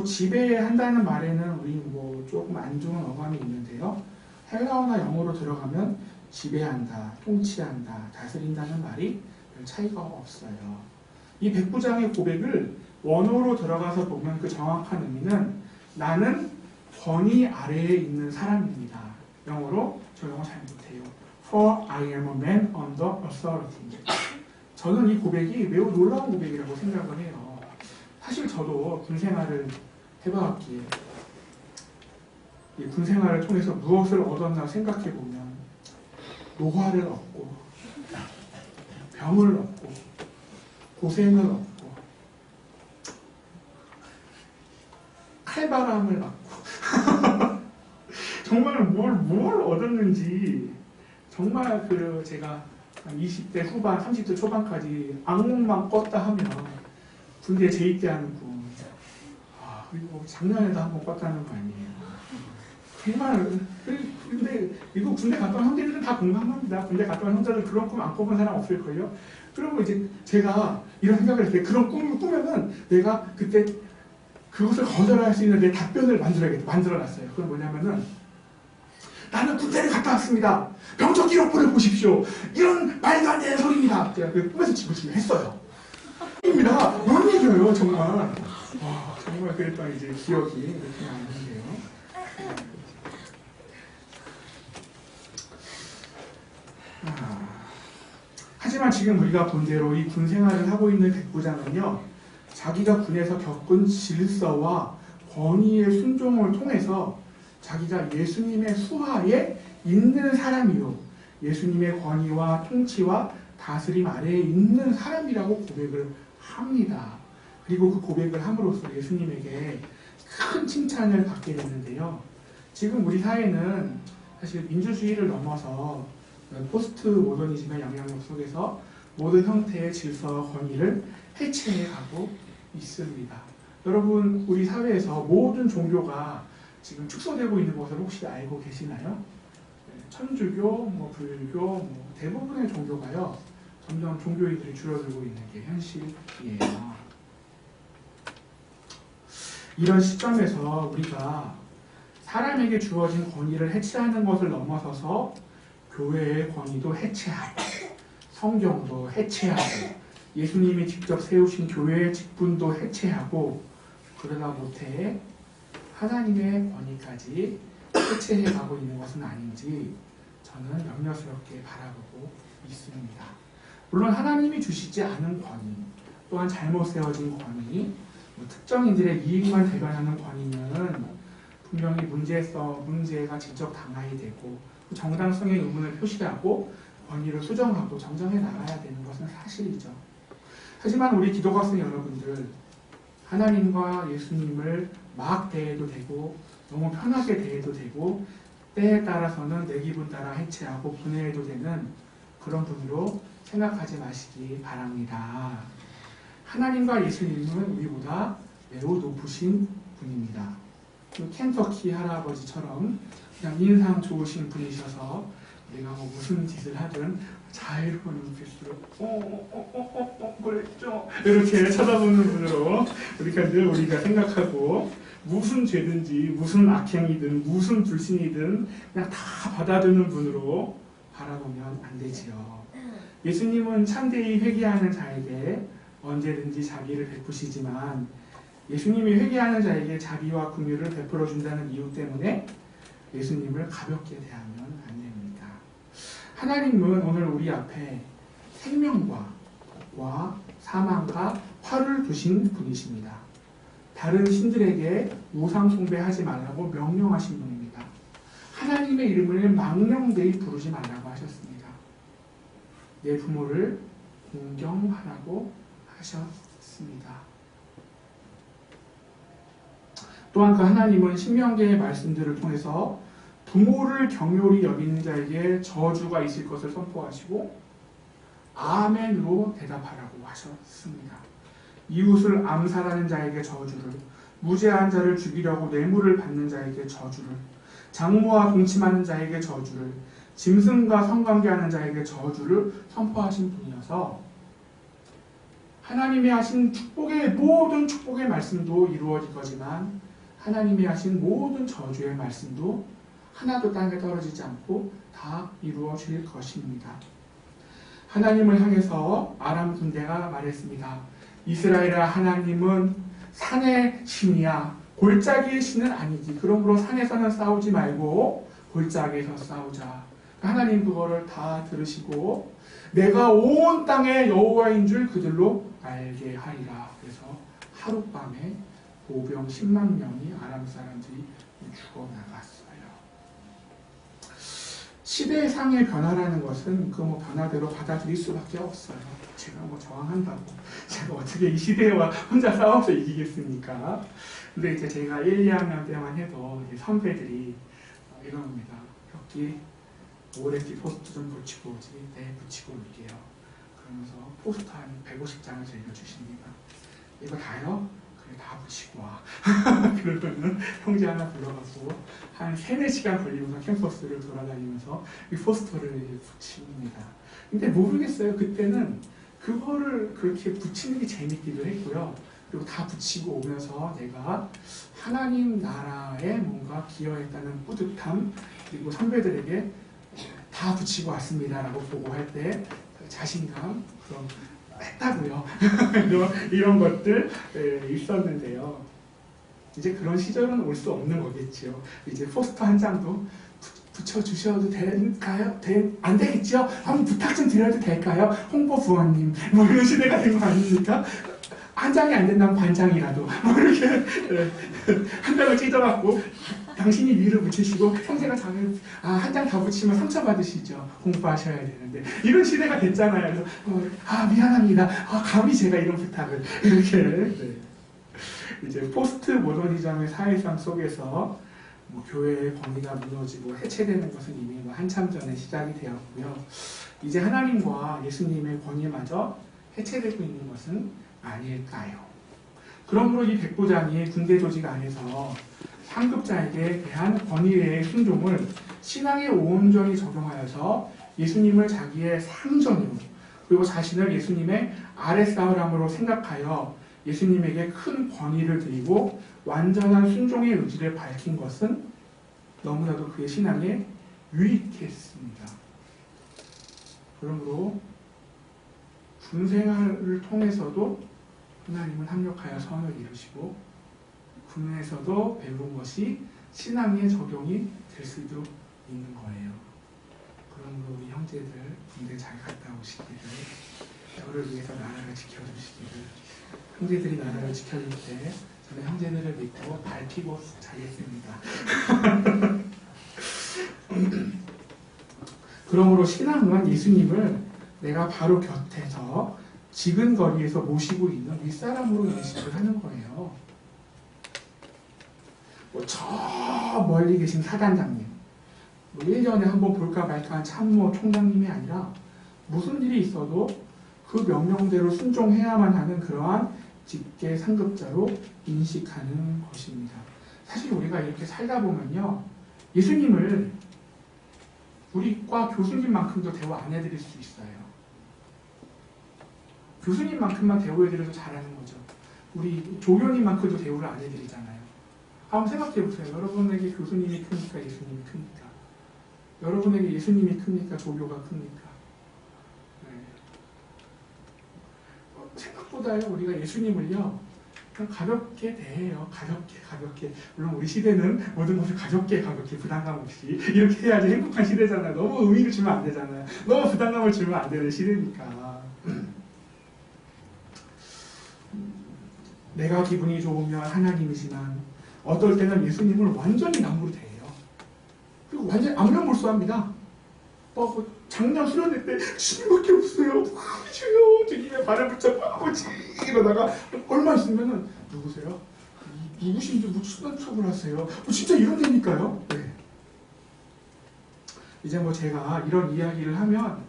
지배한다는 말에는 우리 조금 안 좋은 어감이 있는데요. 헬라어나 영어로 들어가면 지배한다, 통치한다, 다스린다는 말이 별 차이가 없어요. 이 백부장의 고백을 원어로 들어가서 보면 그 정확한 의미는 나는 권위 아래에 있는 사람입니다. 영어로 저 영어 잘 못해요. For I am a man under authority. 저는 이 고백이 매우 놀라운 고백이라고 생각을 해요. 사실 저도 군생활을 해봤기에 이 군생활을 통해서 무엇을 얻었나 생각해보면 노화를 얻고 병을 얻고 고생을 얻고 칼바람을 얻고 정말 뭘 얻었는지 정말 제가 20대 후반, 30대 초반까지 악몽만 꿨다 하면 군대에 재입대하는 꿈 그리고 작년에도 한번 꿨다는 거 아니에요. 정말 근데 이거 군대 갔다 온 형제들은 다 공감합니다. 군대 갔다 온 형제들 그런 꿈 안 꿔본 사람 없을걸요. 그러면 이제 제가 이런 생각을 했을 때 그런 꿈을 꾸면은 내가 그때 그것을 거절할 수 있는 내 답변을 만들어놨어요. 그건 뭐냐면은 나는 군대를 갔다 왔습니다. 병적 기록부를 보십시오. 이런 말도 안 되는 소리입니다. 제가 그 꿈에서 집어치기를 했어요. 입니다. 뭔 얘기예요, 정말. 정말 그랬던 이제 기억이 이렇게 나는데요. 하지만 지금 우리가 본 대로 이 군 생활을 하고 있는 백부장은요, 자기가 군에서 겪은 질서와 권위의 순종을 통해서 자기가 예수님의 수하에 있는 사람이요, 예수님의 권위와 통치와 다스림 아래에 있는 사람이라고 고백을 합니다. 그리고 그 고백을 함으로써 예수님에게 큰 칭찬을 받게 되는데요. 지금 우리 사회는 사실 민주주의를 넘어서 포스트 모더니즘의 영향력 속에서 모든 형태의 질서와 권위를 해체해가고 있습니다. 여러분, 우리 사회에서 모든 종교가 지금 축소되고 있는 것을 혹시 알고 계시나요? 천주교, 불교, 대부분의 종교가요, 점점 종교인들이 줄어들고 있는 게 현실이에요. 이런 시점에서 우리가 사람에게 주어진 권위를 해체하는 것을 넘어서서 교회의 권위도 해체하고 성경도 해체하고 예수님이 직접 세우신 교회의 직분도 해체하고 그러다 못해 하나님의 권위까지 해체해가고 있는 것은 아닌지 저는 염려스럽게 바라보고 있습니다. 물론 하나님이 주시지 않은 권위, 또한 잘못 세워진 권위, 특정인들의 이익만 대변하는 권위는 분명히 문제가 직접 당하게 되고 정당성의 의문을 표시하고 권위를 수정하고 정정해 나가야 되는 것은 사실이죠. 하지만 우리 기독학생 여러분들, 하나님과 예수님을 막 대해도 되고 너무 편하게 대해도 되고 때에 따라서는 내 기분 따라 해체하고 분해해도 되는 그런 분으로 생각하지 마시기 바랍니다. 하나님과 예수님은 우리보다 매우 높으신 분입니다. 그 켄터키 할아버지처럼 그냥 인상 좋으신 분이셔서 내가 무슨 짓을 하든 자유로운 눈빛으로 그랬죠? 이렇게 쳐다보는 분으로 우리가 생각하고 무슨 죄든지 무슨 악행이든 무슨 불신이든 그냥 다 받아들이는 분으로 바라보면 안 되지요. 예수님은 참되이 회개하는 자에게 언제든지 자비를 베푸시지만 예수님이 회개하는 자에게 자비와 긍휼을 베풀어 준다는 이유 때문에 예수님을 가볍게 대하면 안 됩니다. 하나님은 오늘 우리 앞에 생명과 사망과 화를 두신 분이십니다. 다른 신들에게 우상 숭배하지 말라고 명령하신 분입니다. 하나님의 이름을 망령되이 부르지 말라고 하셨습니다. 내 부모를 공경하라고 하셨습니다. 또한 그 하나님은 신명기의 말씀들을 통해서 부모를 경홀히 여기는 자에게 저주가 있을 것을 선포하시고 아멘으로 대답하라고 하셨습니다. 이웃을 암살하는 자에게 저주를, 무죄한 자를 죽이려고 뇌물을 받는 자에게 저주를, 장모와 동침하는 자에게 저주를, 짐승과 성관계하는 자에게 저주를 선포하신 분이어서 하나님이 하신 모든 축복의 말씀도 이루어질 거지만 하나님이 하신 모든 저주의 말씀도 하나도 땅에 떨어지지 않고 다 이루어질 것입니다. 하나님을 향해서 아람 군대가 말했습니다. 이스라엘아, 하나님은 산의 신이야. 골짜기의 신은 아니지. 그러므로 산에서는 싸우지 말고 골짜기에서 싸우자. 하나님 그거를 다 들으시고 내가 온 땅의 여호와인 줄 그들로 알게 하리라. 그래서 하룻밤에 보병 10만 명이 아람 사람들이 죽어나갔어요. 시대상의 변화라는 것은 그 변화대로 받아들일 수밖에 없어요. 제가 저항한다고 제가 어떻게 이 시대와 혼자 싸워서 이기겠습니까? 근데 이제 제가 1, 2학년 때만 해도 선배들이 이럽니다. 여기 오렌지 포스터 좀 붙이고 오지. 네, 붙이고 올게요. 그러면서 포스터 한 150장을 들려주십니다. 이거 다요? 그래, 다 붙이고 와. 그러면은 형제 하나 불러갖고 한 3-4시간 걸리면서 캠퍼스를 돌아다니면서 이 포스터를 붙입니다. 근데 모르겠어요. 그때는 그거를 그렇게 붙이는 게 재밌기도 했고요. 그리고 다 붙이고 오면서 내가 하나님 나라에 뭔가 기여했다는 뿌듯함, 그리고 선배들에게 다 붙이고 왔습니다라고 보고할 때 자신감, 그런 했다고요. 이런 것들 있었는데요. 이제 그런 시절은 올 수 없는 거겠지요. 이제 포스터 한 장도 붙여주셔도 될까요? 안 되겠죠? 한번 부탁 좀 드려도 될까요? 홍보 부원님, 이런 시대가 된 거 아닙니까? 한 장이 안 된다면 반 장이라도 이렇게 한 장을 찢어갖고 당신이 위를 붙이시고 형제가 장을 한 장 더 붙이면 상처 받으시죠. 공부하셔야 되는데 이런 시대가 됐잖아요. 그래서 미안합니다. 감히 제가 이런 부탁을 이렇게 네. 이제 포스트 모더니즘의 사회상 속에서 교회의 권위가 무너지고 해체되는 것은 이미 한참 전에 시작이 되었고요. 이제 하나님과 예수님의 권위마저 해체되고 있는 것은 아닐까요? 그러므로 이 백부장이 군대 조직 안에서 상급자에게 대한 권위의 순종을 신앙에 온전히 적용하여서 예수님을 자기의 상전으로 그리고 자신을 예수님의 아랫사람으로 생각하여 예수님에게 큰 권위를 드리고 완전한 순종의 의지를 밝힌 것은 너무나도 그의 신앙에 유익했습니다. 그러므로 군생활을 통해서도 하나님은 합력하여 선을 이루시고 군에서도 배운 것이 신앙에 적용이 될 수도 있는 거예요. 그러므로 우리 형제들 군대 잘 갔다 오시기를, 저를 위해서 나라를 지켜주시기를, 형제들이 나라를 지켜줄 때 저는 형제들을 믿고 밟히고 자겠습니다. 그러므로 신앙은 예수님을 내가 바로 곁에서 지근거리에서 모시고 있는 윗사람으로 인식을 하는 거예요. 저 멀리 계신 사단장님, 1년에 한번 볼까 말까한 참모 총장님이 아니라 무슨 일이 있어도 그 명령대로 순종해야만 하는 그러한 직계 상급자로 인식하는 것입니다. 사실 우리가 이렇게 살다 보면요, 예수님을 우리과 교수님만큼도 대우 안 해드릴 수 있어요. 교수님만큼만 대우해드려도 잘하는 거죠. 우리 조교님만큼도 대우를 안 해드리잖아요. 한번 생각해보세요. 여러분에게 교수님이 크니까 예수님이 크니까, 여러분에게 예수님이 크니까 조교가 크니까. 네. 생각보다요, 우리가 예수님을요 그냥 가볍게 대해요. 가볍게. 물론 우리 시대는 모든 것을 가볍게 부담감 없이 이렇게 해야지 행복한 시대잖아요. 너무 의미를 주면 안 되잖아요. 너무 부담감을 주면 안 되는 시대니까. 내가 기분이 좋으면 하나님이지만 어떨 때는 예수님을 완전히 남으로 대해요. 그리고 완전히 암령몰수합니다. 작년 수련회 때 주님밖에 없어요. 주여, 주님의 발을 붙잡고 아버지 이러다가 얼마 있으면은 누구세요? 누구신지 무슨 척을 하세요? 진짜 이런 데니까요. 네. 이제 제가 이런 이야기를 하면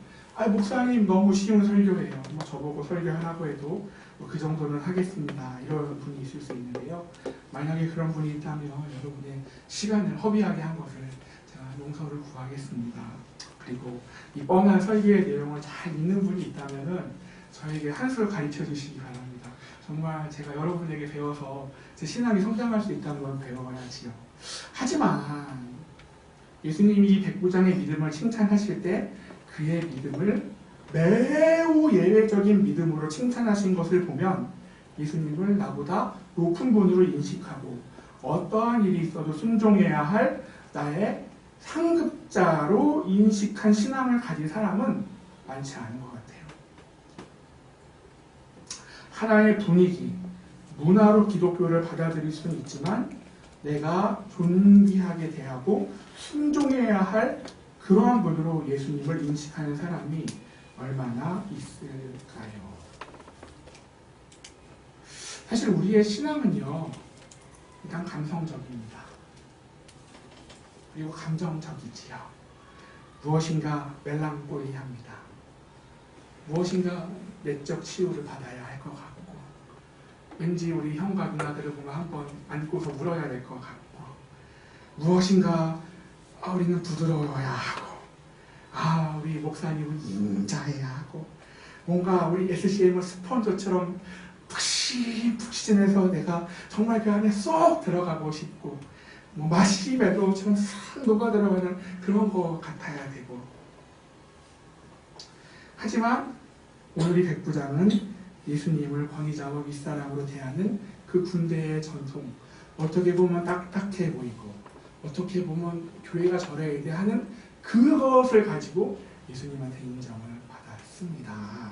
목사님 너무 쉬운 설교예요. 저보고 설교하라고 해도 그 정도는 하겠습니다. 이런 분이 있을 수 있는데요. 만약에 그런 분이 있다면 여러분의 시간을 허비하게 한 것을 제가 용서를 구하겠습니다. 그리고 이 뻔한 설교의 내용을 잘 읽는 분이 있다면 저에게 한 수를 가르쳐 주시기 바랍니다. 정말 제가 여러분에게 배워서 제 신앙이 성장할 수 있다는 걸 배워야지요. 하지만 예수님이 이 백부장의 믿음을 칭찬하실 때 그의 믿음을 매우 예외적인 믿음으로 칭찬하신 것을 보면 예수님을 나보다 높은 분으로 인식하고 어떠한 일이 있어도 순종해야 할 나의 상급자로 인식한 신앙을 가진 사람은 많지 않은 것 같아요. 하나의 분위기, 문화로 기독교를 받아들일 수는 있지만 내가 존귀하게 대하고 순종해야 할 그러한 분으로 예수님을 인식하는 사람이 얼마나 있을까요? 사실 우리의 신앙은요, 일단 감성적입니다. 그리고 감정적이지요. 무엇인가 멜랑콜리합니다. 무엇인가 내적 치유를 받아야 할 것 같고, 왠지 우리 형과 누나들을 보면 한번 안고서 울어야 될 것 같고, 무엇인가 우리는 부드러워야 하고, 우리 목사님은 인자해야 하고, 뭔가 우리 SCM은 스펀저처럼 푹신푹신해서 내가 정말 그 안에 쏙 들어가고 싶고, 마시멜로처럼 싹 녹아 들어가는 그런 것 같아야 되고. 하지만 오늘 이 백부장은 예수님을 권위자와 윗사람으로 대하는 그 군대의 전통, 어떻게 보면 딱딱해 보이고 어떻게 보면 교회가 저래야 돼 하는 그것을 가지고 예수님한테 인정을 받았습니다.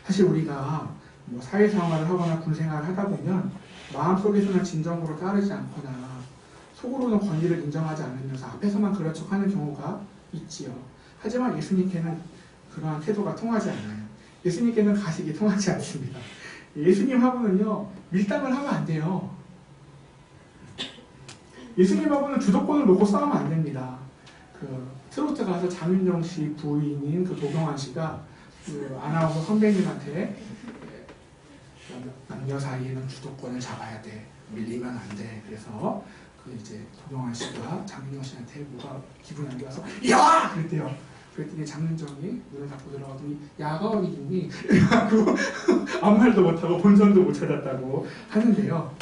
사실 우리가 사회생활을 하거나 군생활을 하다 보면 마음속에서는 진정으로 따르지 않거나 속으로는 권위를 인정하지 않으면서 앞에서만 그런 척하는 경우가 있지요. 하지만 예수님께는 그러한 태도가 통하지 않아요. 예수님께는 가식이 통하지 않습니다. 예수님하고는요, 밀당을 하면 안 돼요. 예수님하고는 주도권을 놓고 싸우면 안 됩니다. 그 트로트 가수 장윤정 씨 부인인 그 도경환 씨가 그 아나운서 선배님한테 남녀 사이에는 주도권을 잡아야 돼. 밀리면 안 돼. 그래서 그 이제 도경환 씨가 장윤정 씨한테 뭐가 기분 안 좋아서 야! 그랬대요. 그랬더니 장윤정이 눈을 닫고 들어가더니 야가 어디니? 그래가지고 아무 말도 못하고 본전도 못 찾았다고 하는데요.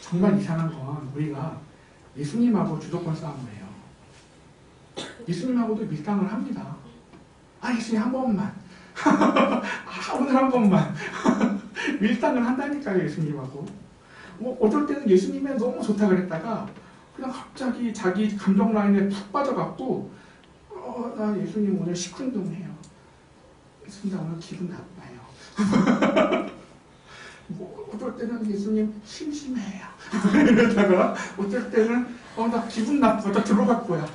정말 이상한 건 우리가 예수님하고 주도권 싸움을 해요. 예수님하고도 밀당을 합니다. 아, 예수님 한 번만. 아, 오늘 한 번만. 밀당을 한다니까요, 예수님하고. 뭐 어쩔 때는 예수님이 너무 좋다 그랬다가 그냥 갑자기 자기 감정 라인에 푹 빠져갖고 나 예수님 오늘 시큰둥해요. 예수님 나 오늘 기분 나빠요. 뭐 어쩔 때는 예수님 심심해요. 이러다가 어쩔 때는 나 기분 나쁘다 들어갈 거야.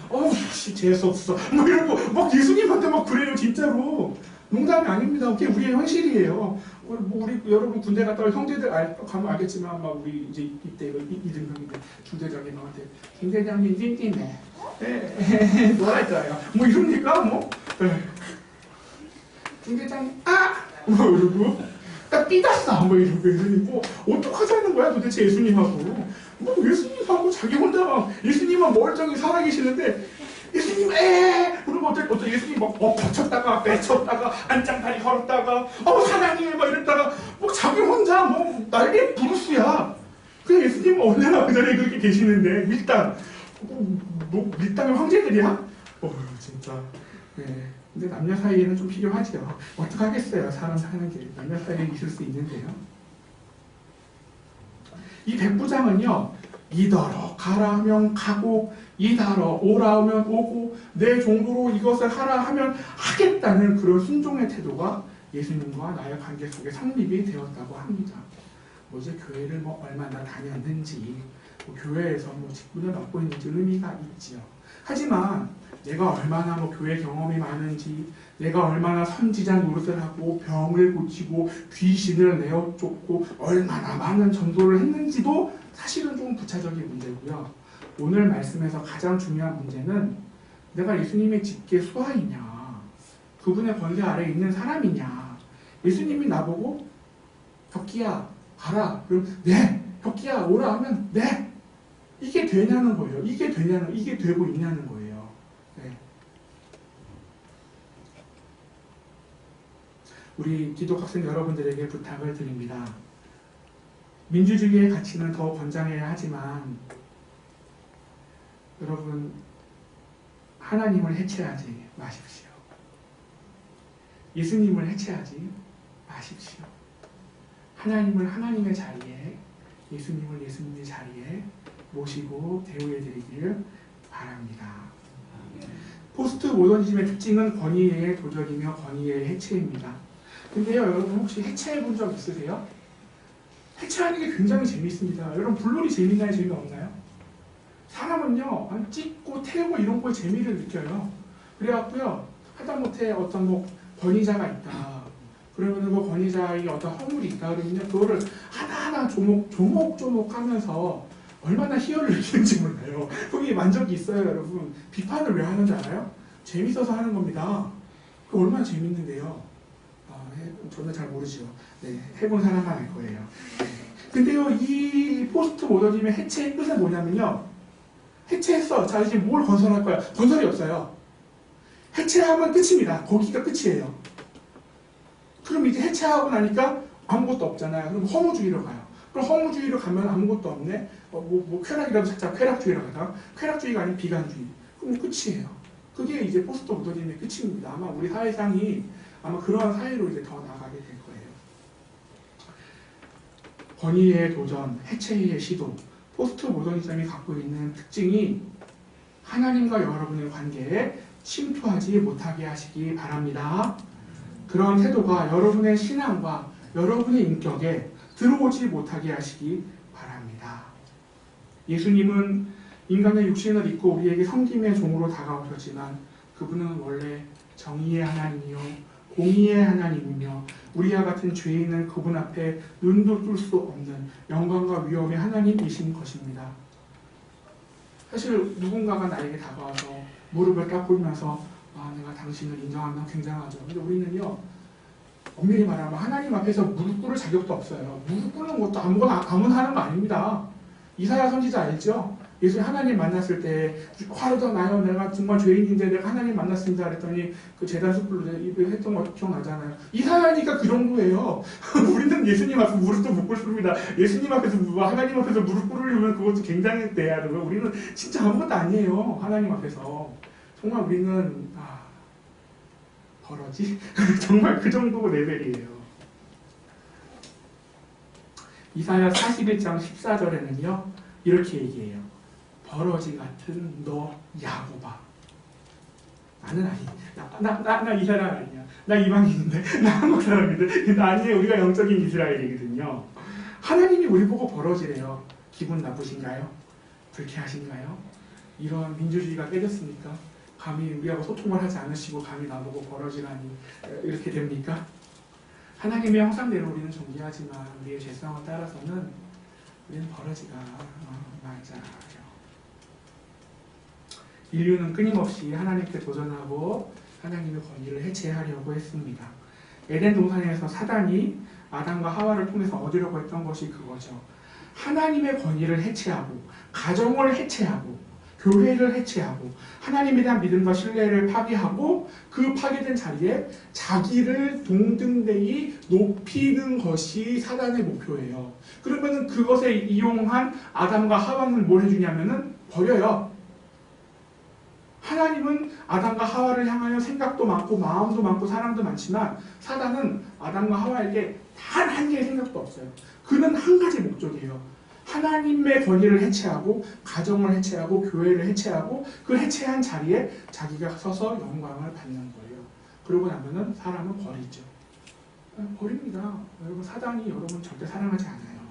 씨 재수없어. 뭐 이러고 막 예수님한테 막 그래요 진짜로. 농담이 아닙니다. 그게 우리의 현실이에요. 우리 여러분 군대 갔다 올 형제들 가면 알겠지만 막 우리 이제 이때 이등병인데 중대장이 나한테 김대장님 띵띵해. 뭐랄까요? 뭐 이럽니까 뭐? 중대장이 뭐 이러고 나 삐졌어 뭐 이러고 예수님 뭐 어떡하자는 거야 도대체 예수님하고 뭐 예수님하고 자기 혼자 막 예수님은 멀쩡히 살아계시는데 예수님 그러면 어떤 예수님 막 버쳤다가 빼쳤다가 안장다리 걸었다가 사랑해 막 이랬다가 뭐 자기 혼자 뭐 난리 부르스야. 그냥 예수님은 언제나 그 자리에 그렇게 계시는데 밀당 뭐 밀당의 황제들이야? 진짜. 네. 근데 남녀 사이에는 좀 필요하죠. 어떡하겠어요. 사람 사는 게 남녀 사이에 있을 수 있는데요. 이 백부장은요. 이더러 가라 하면 가고 이다러 오라 하면 오고 내 종도로 이것을 하라 하면 하겠다는 그런 순종의 태도가 예수님과 나의 관계 속에 성립이 되었다고 합니다. 뭐 이제 교회를 뭐 얼마나 다녔는지 뭐 교회에서 뭐 직분을 맡고 있는지 의미가 있지요. 하지만 내가 얼마나 뭐 교회 경험이 많은지 내가 얼마나 선지자 노릇을 하고 병을 고치고 귀신을 내어 쫓고 얼마나 많은 전도를 했는지도 사실은 좀 부차적인 문제고요. 오늘 말씀에서 가장 중요한 문제는 내가 예수님의 직계 수하이냐 그분의 권세 아래에 있는 사람이냐. 예수님이 나보고 혁기야 가라 그럼 네. 혁기야 오라 하면 네. 이게 되냐는 거예요. 이게 되고 있냐는 거예요. 네. 우리 기독학생 여러분들에게 부탁을 드립니다. 민주주의의 가치는 더 권장해야 하지만 여러분 하나님을 해체하지 마십시오. 예수님을 해체하지 마십시오. 하나님을 하나님의 자리에 예수님을 예수님의 자리에 모시고 대우해드리기를 바랍니다. 포스트 모더니즘의 특징은 권위의 도전이며 권위의 해체입니다. 근데요 여러분 혹시 해체해 본 적 있으세요? 해체하는 게 굉장히 재미있습니다. 여러분 불놀이 재미나요? 재미없나요? 사람은요 찍고 태우고 이런 거에 재미를 느껴요. 그래갖고요 하다못해 어떤 뭐 권위자가 있다 그러면 그 권위자의 어떤 허물이 있다 그러면 그거를 하나하나 조목조목 하면서 얼마나 희열을 느끼는지 몰라요. 거기에 만족이 있어요 여러분. 비판을 왜 하는지 알아요? 재밌어서 하는 겁니다. 그 얼마나 재밌는데요. 저는 잘 모르죠. 네, 해본 사람만 알 거예요. 네. 근데요 이 포스트 모더니즘의 해체의 뜻은 뭐냐면요 해체했어. 자 이제 뭘 건설할 거야? 건설이 없어요. 해체하면 끝입니다. 거기가 끝이에요. 그럼 이제 해체하고 나니까 아무것도 없잖아요. 그럼 허무주의로 가요. 그럼 허무주의로 가면 아무것도 없네. 뭐 쾌락이라도 살짝 쾌락주의로 가다가 쾌락주의가 아닌 비관주의. 그럼 끝이에요. 그게 이제 포스트 모더니즘의 끝입니다. 아마 우리 사회상이 아마 그러한 사회로 이제 더 나가게 될 거예요. 권위의 도전, 해체의 시도, 포스트 모더니즘이 갖고 있는 특징이 하나님과 여러분의 관계에 침투하지 못하게 하시기 바랍니다. 그런 태도가 여러분의 신앙과 여러분의 인격에 들어오지 못하게 하시기 바랍니다. 예수님은 인간의 육신을 입고 우리에게 섬김의 종으로 다가오셨지만 그분은 원래 정의의 하나님이요 공의의 하나님이며 우리와 같은 죄인은 그분 앞에 눈도 뜰 수 없는 영광과 위엄의 하나님이신 것입니다. 사실 누군가가 나에게 다가와서 무릎을 딱 꿇으면서 내가 당신을 인정하면 굉장하죠. 근데 우리는요 엄밀히 말하면 하나님 앞에서 무릎 꿇을 자격도 없어요. 무릎 꿇는 것도 아무나 하는 거 아닙니다. 이사야 선지자 알죠? 예수 하나님 만났을 때 화로도 나요. 내가 정말 죄인인데 내가 하나님 만났습니다. 그랬더니 그 제단 숯불로 했던 거 기억나잖아요. 이사야니까 그 정도예요. 우리는 예수님 앞에서 무릎도 못 꿇습니다. 예수님 앞에서 하나님 앞에서 무릎 꿇으려면 그것도 굉장히 돼야 되고요. 우리는 진짜 아무것도 아니에요. 하나님 앞에서. 정말 우리는 버러지? 정말 그 정도 레벨이에요. 이사야 41장 14절에는요 이렇게 얘기해요. 버러지 같은 너 야곱아. 나는 아니. 나 이 사람 아니야. 나 이방인인데. 나 한국 사람인데. 아니에요. 우리가 영적인 이스라엘이거든요. 하나님이 우리 보고 버러지래요. 기분 나쁘신가요? 불쾌하신가요? 이런 민주주의가 깨졌습니까? 감히 우리하고 소통을 하지 않으시고 감히 나보고 버러지라니 이렇게 됩니까? 하나님의 형상대로 우리는 존귀하지만 우리의 죄성을 따라서는 우리는 버러지가 맞아요. 인류는 끊임없이 하나님께 도전하고 하나님의 권위를 해체하려고 했습니다. 에덴 동산에서 사단이 아담과 하와를 통해서 얻으려고 했던 것이 그거죠. 하나님의 권위를 해체하고 가정을 해체하고 교회를 해체하고 하나님에 대한 믿음과 신뢰를 파괴하고 그 파괴된 자리에 자기를 동등되이 높이는 것이 사단의 목표예요. 그러면 그것에 이용한 아담과 하와는 뭘 해주냐면은 버려요. 하나님은 아담과 하와를 향하여 생각도 많고 마음도 많고 사랑도 많지만 사단은 아담과 하와에게 단 한 개의 생각도 없어요. 그는 한 가지 목적이에요. 하나님의 권위를 해체하고 가정을 해체하고 교회를 해체하고 그 해체한 자리에 자기가 서서 영광을 받는 거예요. 그러고 나면은 사람은 버리죠. 버립니다. 여러분 사단이 여러분 절대 사랑하지 않아요.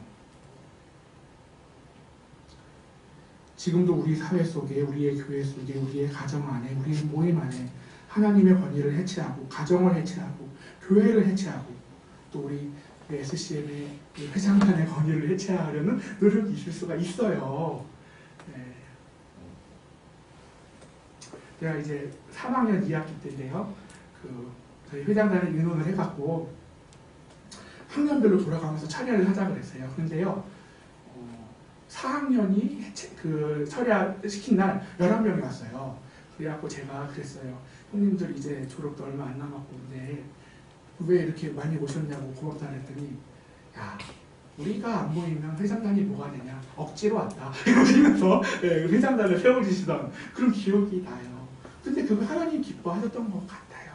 지금도 우리 사회 속에 우리의 교회 속에 우리의 가정 안에 우리의 모임 안에 하나님의 권위를 해체하고 가정을 해체하고 교회를 해체하고 또 우리 SCM의 회장단의 권위를 해체하려는 노력이 있을 수가 있어요. 네. 제가 이제 3학년 2학기 때인데요. 저희 회장단에 의논을 해갖고 학년별로 돌아가면서 차례를 하자 그랬어요. 그런데요. 4학년이 철야 시킨 날 11명이 왔어요. 그래갖고 제가 그랬어요. 형님들 이제 졸업도 얼마 안 남았고 근데 왜 이렇게 많이 오셨냐고 고맙다 그랬더니 야 우리가 안 모이면 회장단이 뭐가 되냐 억지로 왔다 이러시면서 회장단을 세워주시던 그런 기억이 나요. 근데 그거 하나님 기뻐하셨던 것 같아요.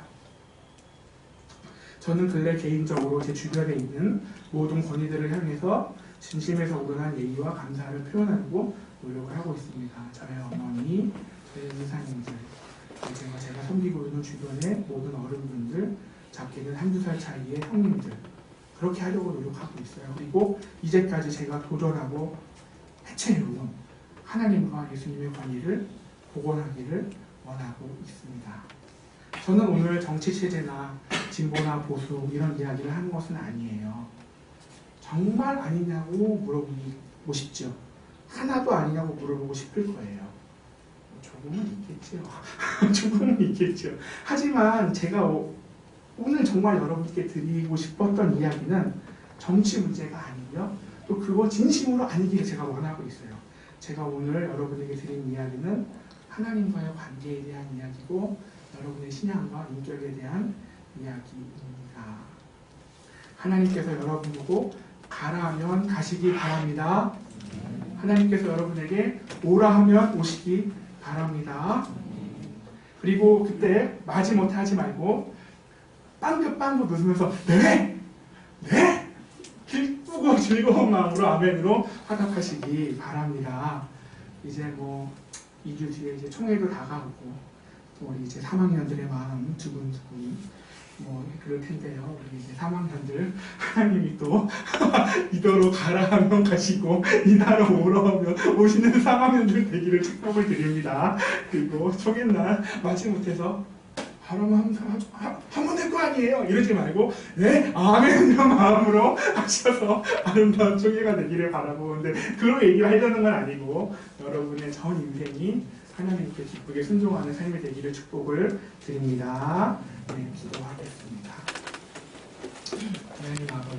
저는 근래 개인적으로 제 주변에 있는 모든 권위들을 향해서 진심에서 우러난 예의와 감사를 표현하고 노력을 하고 있습니다. 저의 어머니, 저의 은사님들, 제가 섬기고 있는 주변의 모든 어른분들, 작게는 한두 살 차이의 형님들 그렇게 하려고 노력하고 있어요. 그리고 이제까지 제가 도전하고 해체해온 하나님과 예수님의 권위를 복원하기를 원하고 있습니다. 저는 오늘 정치체제나 진보나 보수 이런 이야기를 하는 것은 아니에요. 정말 아니냐고 물어보고 싶죠. 하나도 아니냐고 물어보고 싶을 거예요. 조금은 있겠죠. 조금은 있겠죠. 하지만 제가 오늘 정말 여러분께 드리고 싶었던 이야기는 정치 문제가 아니고요. 또 그거 진심으로 아니기를 제가 원하고 있어요. 제가 오늘 여러분에게 드린 이야기는 하나님과의 관계에 대한 이야기고 여러분의 신앙과 인격에 대한 이야기입니다. 하나님께서 여러분 보고 가라 하면 가시기 바랍니다. 하나님께서 여러분에게 오라 하면 오시기 바랍니다. 그리고 그때 마지못해 하지 말고 빵긋빵긋 웃으면서 네! 기쁘고 즐거운 마음으로 아멘으로 화답하시기 바랍니다. 이제 2주 뒤에 이제 총회도 다가오고 또 우리 이제 3학년들의 마음 두근두근 뭐 그럴 텐데요. 우리 이제 3학년들 하나님이 또 이더로 가라 하면 가시고 이다로 오라 하면 오시는 3학년들 되기를 축복을 드립니다. 그리고 초기날 마치못해서 하면 될 거 아니에요. 이러지 말고 네 아멘이라는 마음으로 하셔서 아름다운 초기가 되기를 바라보는데 그런 얘기를 하려는 건 아니고 여러분의 전 인생이 하나님께 기쁘게 순종하는 삶이 되기를 축복을 드립니다. 네, 기도하겠습니다. 하나님 아버지